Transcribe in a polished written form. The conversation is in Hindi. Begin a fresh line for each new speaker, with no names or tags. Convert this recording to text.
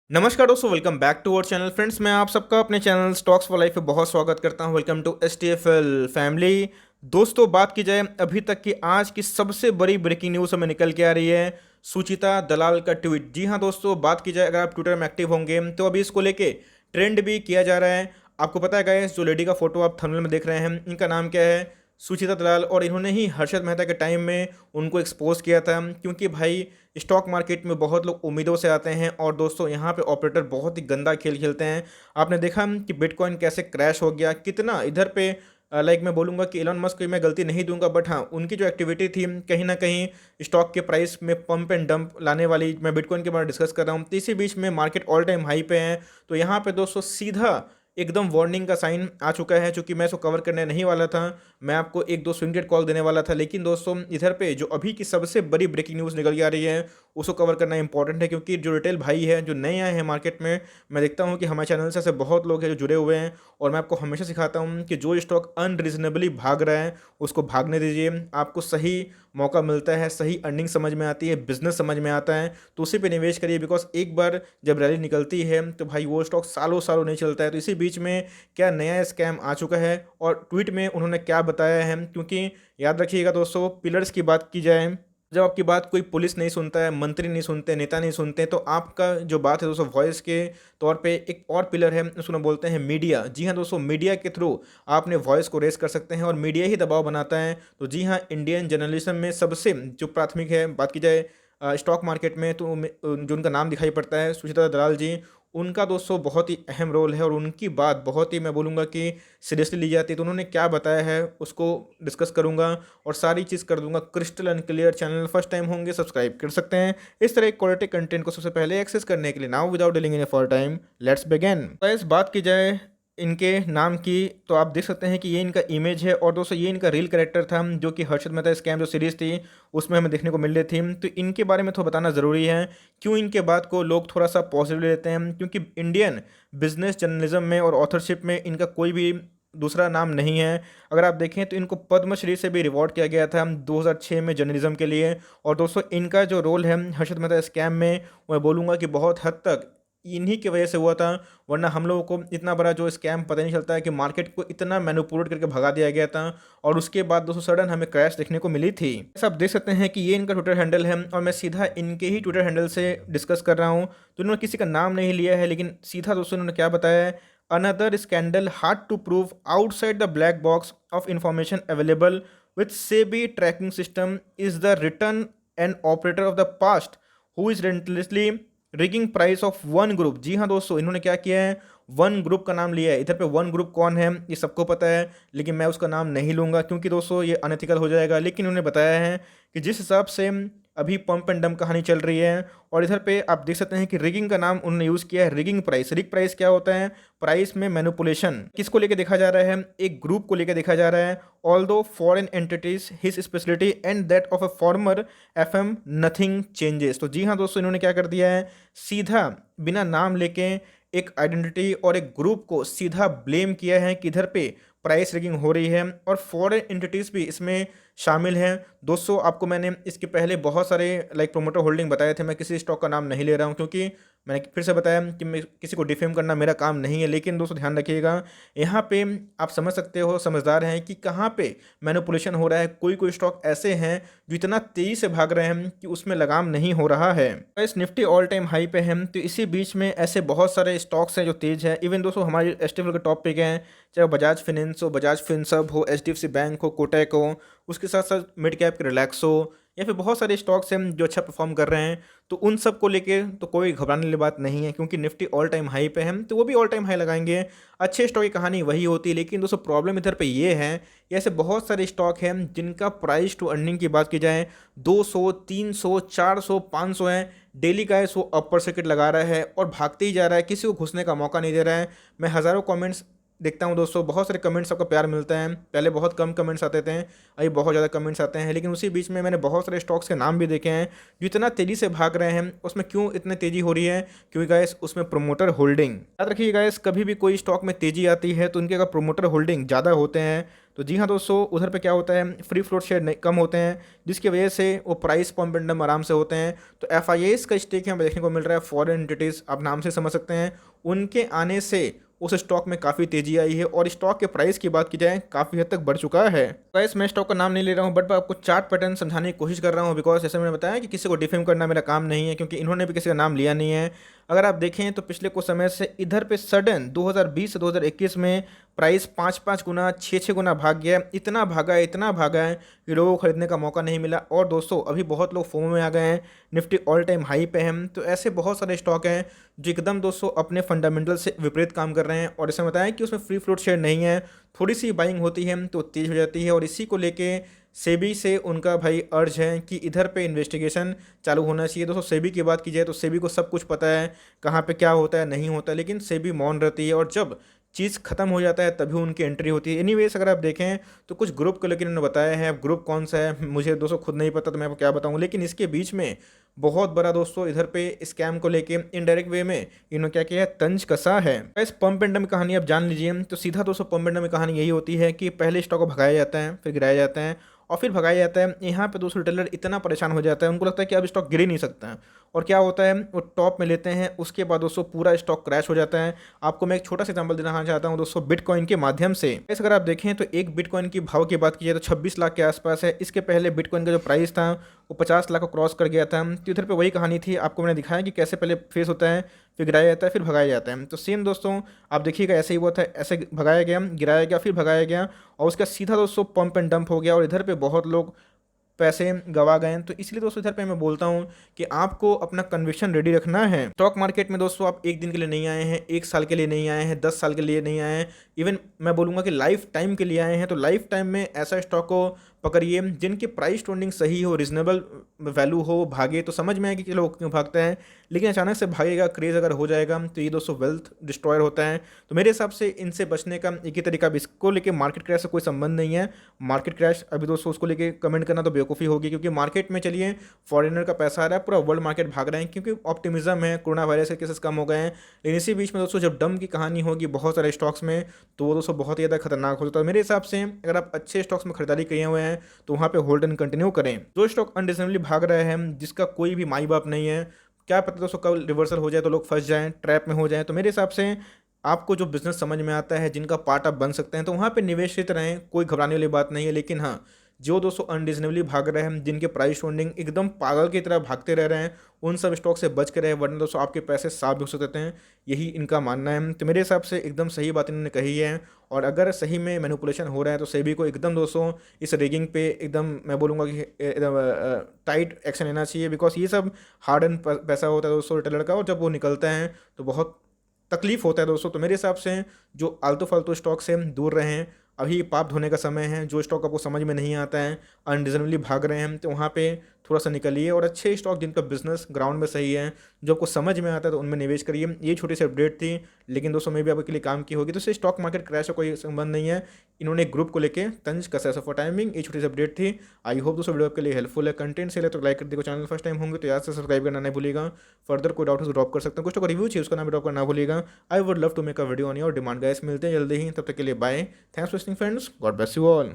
नमस्कार दोस्तों, welcome back to our channel. Friends, मैं आप सबका अपने चैनल स्टॉक्स फॉर लाइफ पे बहुत स्वागत करता हूं। Welcome to STFL family. दोस्तों, बात की जाए अभी तक की आज की सबसे बड़ी ब्रेकिंग न्यूज़ हमें निकल के आ रही है सुचिता दलाल का ट्वीट। जी हां दोस्तों, बात की जाए अगर आप ट्विटर में एक्टिव होंगे तो अभी इसको लेके ट्रेंड भी किया जा रहा है। आपको पता है गाइस, जो लेडी का फोटो आप थंबनेल में देख रहे हैं, इनका नाम क्या है? सुचिता दलाल। और इन्होंने ही हर्षद मेहता के टाइम में उनको एक्सपोज किया था, क्योंकि भाई स्टॉक मार्केट में बहुत लोग उम्मीदों से आते हैं और दोस्तों यहाँ पे ऑपरेटर बहुत ही गंदा खेल खेलते हैं। आपने देखा कि बिटकॉइन कैसे क्रैश हो गया, कितना इधर पे लाइक मैं बोलूँगा कि एलन मस्क को मैं गलती नहीं दूंगा, बट हाँ, उनकी जो एक्टिविटी थी कहीं ना कहीं स्टॉक के प्राइस में पंप एंड डंप लाने वाली। मैं बिटकॉइन के बारे में डिस्कस कर रहा हूँ, तो इसी बीच में मार्केट ऑल टाइम हाई पे है। तो यहाँ पे दोस्तों सीधा एकदम वार्निंग का साइन आ चुका है। चूंकि मैं इसको कवर करने नहीं वाला था, मैं आपको एक दो स्विंग ट्रेड कॉल देने वाला था, लेकिन दोस्तों इधर पे जो अभी की सबसे बड़ी ब्रेकिंग न्यूज़ निकल के आ रही है उसको कवर करना इंपॉर्टेंट है। क्योंकि जो रिटेल भाई है, जो नए आए हैं मार्केट में, मैं देखता हूँ कि हमारे चैनल से ऐसे बहुत लोग हैं जो जुड़े हुए हैं, और मैं आपको हमेशा सिखाता हूँ कि जो स्टॉक अनरीजनेबली भाग रहा है उसको भागने दीजिए। आपको सही मौका मिलता है, सही अर्निंग समझ में आती है, बिजनेस समझ में आता है, तो उसी पे निवेश करिए। बिकॉज एक बार जब रैली निकलती है तो भाई वो स्टॉक सालों सालों नहीं चलता है। तो इसी बीच में क्या नया स्कैम आ चुका है और ट्वीट में उन्होंने क्या बताया है? क्योंकि याद रखिएगा दोस्तों, पिलर्स की बात की जाए, जब आपकी बात कोई पुलिस नहीं सुनता है, मंत्री नहीं सुनते, नेता नहीं सुनते, तो आपका जो बात है दोस्तों वॉइस के तौर पे एक और पिलर है, उसको बोलते हैं मीडिया। जी हाँ दोस्तों, मीडिया के थ्रू आपने वॉइस को रेस कर सकते हैं और मीडिया ही दबाव बनाता है। तो जी हाँ, इंडियन जर्नलिज्म में सबसे जो प्राथमिक है, बात की जाए स्टॉक मार्केट में, तो जो उनका नाम दिखाई पड़ता है सुचिता दलाल जी, उनका दोस्तों बहुत ही अहम रोल है और उनकी बात बहुत ही मैं बोलूँगा कि सीरियसली ली जाती है। तो उन्होंने क्या बताया है उसको डिस्कस करूँगा और सारी चीज़ कर दूंगा crystal and clear. Channel first time होंगे सब्सक्राइब कर सकते हैं इस तरह क्वालिटी कंटेंट को सबसे पहले एक्सेस करने के लिए। Now without dealing in for time, let's begin. Guys, बात की जाए इनके नाम की, तो आप देख सकते हैं कि ये इनका इमेज है और दोस्तों ये इनका रियल कैरेक्टर था, जो कि हर्षद मेहता स्कैम जो सीरीज थी उसमें हमें देखने को मिल रही थी। तो इनके बारे में थोड़ा बताना ज़रूरी है, क्यों इनके बात को लोग थोड़ा सा पॉजिटिव लेते हैं। क्योंकि इंडियन बिजनेस जर्नलिज्म में और ऑथरशिप में इनका कोई भी दूसरा नाम नहीं है। अगर आप देखें तो इनको पद्मश्री से भी रिवॉर्ड किया गया था 2006 में जर्नलिज्म के लिए। और दोस्तों इनका जो रोल है हर्षद मेहता स्कैम में, मैं बोलूँगा कि बहुत हद तक इन्हीं की वजह से हुआ था, वरना हम लोगों को इतना बड़ा जो स्कैम पता नहीं चलता है कि मार्केट को इतना मैनिपुलेट करके भगा दिया गया था और उसके बाद दोस्तों सडन हमें क्रैश देखने को मिली थी। ऐसा आप देख सकते हैं कि ये इनका ट्विटर हैंडल है और मैं सीधा इनके ही ट्विटर हैंडल से डिस्कस कर रहा हूँ। तो इन्होंने किसी का नाम नहीं लिया है, लेकिन सीधा दोस्तों इन्होंने क्या बताया है? Another scandal hard to prove outside the black box of information available with SEBI tracking system is the return and operator of the past who is relentlessly rigging price of one group. जी हाँ दोस्तों, इन्होंने क्या किया है? वन ग्रुप का नाम लिया है। इधर पे वन ग्रुप कौन है ये सबको पता है, लेकिन मैं उसका नाम नहीं लूँगा क्योंकि दोस्तों ये अनएथिकल हो जाएगा। लेकिन उन्होंने बताया है कि जिस हिसाब से अभी पंप एंड डंप कहानी चल रही है, और इधर पे आप देख सकते हैं कि रिगिंग का नाम उन्होंने यूज़ किया है। रिगिंग प्राइस, रिग प्राइस क्या होता है? प्राइस में मैनिपुलेशन। किसको लेके देखा जा रहा है? एक ग्रुप को लेके देखा जा रहा है। Although foreign entities his speciality and that of a former FM nothing changes. तो जी हाँ दोस्तों, इन्होंने क्या कर दिया है? सीधा बिना नाम लेके एक आइडेंटिटी और एक ग्रुप को सीधा ब्लेम किया है कि इधर पे प्राइस रिगिंग हो रही है और फॉरेन एंटिटीज़ भी इसमें शामिल हैं। दोस्तों आपको मैंने इसके पहले बहुत सारे लाइक प्रोमोटर होल्डिंग बताए थे। मैं किसी स्टॉक का नाम नहीं ले रहा हूं, क्योंकि मैंने फिर से बताया कि मैं किसी को डिफेम करना मेरा काम नहीं है। लेकिन दोस्तों ध्यान रखिएगा, यहाँ पे आप समझ सकते हो, समझदार हैं कि कहाँ पे मैनिपुलेशन हो रहा है। कोई कोई स्टॉक ऐसे हैं जो इतना तेज़ी से भाग रहे हैं कि उसमें लगाम नहीं हो रहा है। इस निफ्टी ऑल टाइम हाई पे है, तो इसी बीच में ऐसे बहुत सारे स्टॉक्स हैं जो तेज़ हैं। इवन दोस्तों हमारे STFL के टॉप पे गए हैं, चाहे बजाज फिनेंस हो, बजाज फिनसर्व हो, HDFC बैंक हो, कोटक हो, उसके साथ साथ मिड कैप के रिलैक्स हो, या फिर बहुत सारे स्टॉक्स हैं जो अच्छा परफॉर्म कर रहे हैं। तो उन सब को लेके तो कोई घबराने वाली बात नहीं है, क्योंकि निफ्टी ऑल टाइम हाई पे है तो वो भी ऑल टाइम हाई लगाएंगे। अच्छे स्टॉक की कहानी वही होती है। लेकिन दोस्तों प्रॉब्लम इधर पे ये है, ऐसे बहुत सारे स्टॉक हैं जिनका प्राइस टू अर्निंग की बात की जाए 200, 300, 400, 500 है। डेली का वो अपर सर्किट लगा रहा है और भागते ही जा रहा है, किसी को घुसने का मौका नहीं दे रहा है। मैं हज़ारों कमेंट्स देखता हूँ दोस्तों, बहुत सारे कमेंट्स आपका प्यार मिलता है। पहले बहुत कम कमेंट्स आते थे, अभी बहुत ज़्यादा कमेंट्स आते हैं। लेकिन उसी बीच में मैंने बहुत सारे स्टॉक्स के नाम भी देखे हैं जो इतना तेज़ी से भाग रहे हैं। उसमें क्यों इतनी तेज़ी हो रही है? क्योंकि गाइस उसमें प्रोमोटर होल्डिंग, याद रखिए गाइस, कभी भी कोई स्टॉक में तेज़ी आती है तो उनके अगर प्रोमोटर होल्डिंग ज़्यादा होते हैं तो जी हाँ दोस्तों, उधर पे क्या होता है, फ्री फ्लोट शेयर कम होते हैं, जिसकी वजह से वो प्राइस पम्प एंड डम्प आराम से होते हैं। तो एफआईआईस का स्टेक यहाँ पे देखने को मिल रहा है, फॉरेन एंटिटीज आप नाम से समझ सकते हैं, उनके आने से उस स्टॉक में काफ़ी तेजी आई है और स्टॉक के प्राइस की बात की जाए काफ़ी हद तक बढ़ चुका है। गाइस मैं स्टॉक का नाम नहीं ले रहा हूँ, बट मैं आपको चार्ट पैटर्न समझाने की कोशिश कर रहा हूँ, बिकॉज जैसे मैंने बताया कि किसी को डिफेम करना मेरा काम नहीं है, क्योंकि इन्होंने भी किसी का नाम लिया नहीं है। अगर आप देखें तो पिछले कुछ समय से इधर पे सडन 2020 से 2021 में प्राइस 5-5 गुना 6-6 गुना भाग गया है। इतना भागा है कि लोगों को खरीदने का मौका नहीं मिला। और दोस्तों अभी बहुत लोग फोमो में आ गए हैं, निफ्टी ऑल टाइम हाई पे हैं। तो ऐसे बहुत सारे स्टॉक हैं जो एकदम दोस्तों अपने फंडामेंटल से विपरीत काम कर रहे हैं। और जैसे बताया कि उसमें फ्री फ्लोट शेयर नहीं है, थोड़ी सी बाइंग होती है तो तेज हो जाती है। और इसी को लेके सेबी से उनका भाई अर्ज है कि इधर पे इन्वेस्टिगेशन चालू होना चाहिए। दोस्तों सेबी की बात की जाए तो सेबी को सब कुछ पता है, कहाँ पे क्या होता है नहीं होता है, लेकिन सेबी मौन रहती है और जब चीज़ खत्म हो जाता है तभी उनकी एंट्री होती है। एनीवेज अगर आप देखें तो कुछ ग्रुप को लेकर इन्होंने बताया है, अब ग्रुप कौन सा है मुझे दोस्तों खुद नहीं पता, तो मैं आपको क्या बताऊँ। लेकिन इसके बीच में बहुत बड़ा दोस्तों इधर पे स्कैम को लेके इनडायरेक्ट वे में इन्होंने क्या किया है, तंज कसा है। इस पंप एंड डंप की कहानी आप जान लीजिए। तो सीधा दोस्तों पंप एंड डंप की कहानी यही होती है कि पहले स्टॉक को भगाया जाता है, फिर गिराया जाता है और फिर भगाया जाता है। यहाँ पे दोस्तों रिटेलर इतना परेशान हो जाता है, उनको लगता है कि अब स्टॉक गिर ही नहीं सकता है। और क्या होता है, वो टॉप में लेते हैं, उसके बाद दोस्तों पूरा स्टॉक क्रैश हो जाता है। आपको मैं एक छोटा सा एग्जांपल देना चाहता हूँ दोस्तों, बिटकॉइन के माध्यम से। इस अगर आप देखें तो एक बिटकॉइन की भाव की बात की जाए तो 26 लाख के आसपास है। इसके पहले बिटकॉइन का जो प्राइस था वो 50 लाख को क्रॉस कर गया था। तो इधर पे वही कहानी थी, आपको मैंने दिखाया कि कैसे पहले फेस होता है, फिर गिराया जाता है, फिर भगाया जाता है। तो सेम दोस्तों आप देखिएगा ऐसे ही हुआ था, ऐसे भगाया गया, गिराया गया, फिर भगाया गया और उसका सीधा दोस्तों पंप एंड डंप हो गया और इधर पे बहुत लोग पैसे गवा गए हैं। तो इसलिए दोस्तों इधर पे मैं बोलता हूँ कि आपको अपना कन्विक्शन रेडी रखना है। स्टॉक मार्केट में दोस्तों आप एक दिन के लिए नहीं आए हैं, एक साल के लिए नहीं आए हैं, 10 साल के लिए नहीं आए हैं, इवन मैं बोलूँगा कि लाइफ टाइम के लिए आए हैं। तो लाइफ टाइम में ऐसा स्टॉक को पकड़िए जिनकी प्राइस ट्रेंडिंग सही हो, रिजनेबल वैल्यू हो, भागे तो समझ में आए कि लोग क्यों भागते हैं। लेकिन अचानक से भागेगा, क्रेज अगर हो जाएगा तो ये दोस्तों वेल्थ डिस्ट्रॉयर होता है। तो मेरे हिसाब से इनसे बचने का एक ही तरीका, अब इसको लेके मार्केट क्रैश से कोई संबंध नहीं है। मार्केट क्रैश अभी दोस्तों उसको लेके कमेंट करना तो बेवकूफ़ी होगी, क्योंकि मार्केट में चलिए फॉरेनर का पैसा आ रहा है, पूरा वर्ल्ड मार्केट भाग रहे हैं क्योंकि ऑप्टिमिज्म है, कोरोना वायरस के केसेस कम हो गए हैं। लेकिन इसी बीच में दोस्तों जब डम की कहानी होगी बहुत सारे स्टॉक्स में तो वो दोस्तों बहुत ही ज़्यादा खतरनाक हो जाता है। मेरे हिसाब से अगर आप अच्छे स्टॉक्स में खरीदारी किए हुए हैं तो वहाँ पे होल्ड एंड कंटिन्यू करें। जो स्टॉक अनरिजनेबली भाग रहे हैं, जिसका कोई भी माई बाप नहीं है, क्या पता दोस्तों कब रिवर्सल हो जाए तो लोग फंस जाएं, ट्रैप में हो जाएं। तो मेरे हिसाब से आपको जो बिजनेस समझ में आता है, जिनका पार्ट आप बन सकते हैं, तो वहाँ पे निवेशित रहें, कोई घबराने वाली बात नहीं है। लेकिन हाँ, जो दोस्तों अनरीजनेबली भाग रहे हैं, जिनके प्राइस ट्रेंडिंग एकदम पागल की तरह भागते रह रहे हैं, उन सब स्टॉक से बच के रहे, वरना दोस्तों आपके पैसे साफ भी हो सकते हैं। यही इनका मानना है। तो मेरे हिसाब से एकदम सही बात इन्होंने कही है। और अगर सही में मैनिपुलेशन हो रहा है तो सेबी को एकदम दोस्तों इस रेगिंग पे एकदम मैं बोलूँगा कि एकदम टाइट एक्शन लेना चाहिए, बिकॉज ये सब हार्ड एंड पैसा होता है दोस्तों रिटेलर का, और जब वो निकलता है तो बहुत तकलीफ होता है दोस्तों। तो मेरे हिसाब से जो आलतू फालतू स्टॉक से दूर रहें, अभी पाप धोने का समय है। जो स्टॉक आपको समझ में नहीं आता है, अनरिजनेबली भाग रहे हैं, तो वहाँ पे थोड़ा सा निकलिए और अच्छे स्टॉक जिनका बिजनेस ग्राउंड में सही है, जो आपको समझ में आता है तो उनमें निवेश करिए। ये छोटी सी अपडेट थी, लेकिन दोस्तों मैं भी आपके लिए काम की होगी। तो इससे स्टॉक मार्केट क्रैश का कोई संबंध नहीं है। इन्होंने एक ग्रुप को लेके तंज कसा है। फॉर टाइमिंग ये छोटी सी अपडेट थी। आई होप दोस्तों वीडियो आपके लिए हेल्पफुल है। कंटेंट से ले तो लाइक कर देखो, चैनल फर्स्ट टाइम होंगे तो याद से सब्सक्राइब करना नहीं भूलिएगा। फर्दर कोई डाउट हो ड्रॉप कर सकते हैं, कुछ तो रिव्यू चाहिए उसका नाम ड्रॉप करना भूलिएगा। I would love to make a video on your demand guys. मिलते हैं जल्दी ही, तब तक के लिए bye. Thanks for listening friends, God bless you all.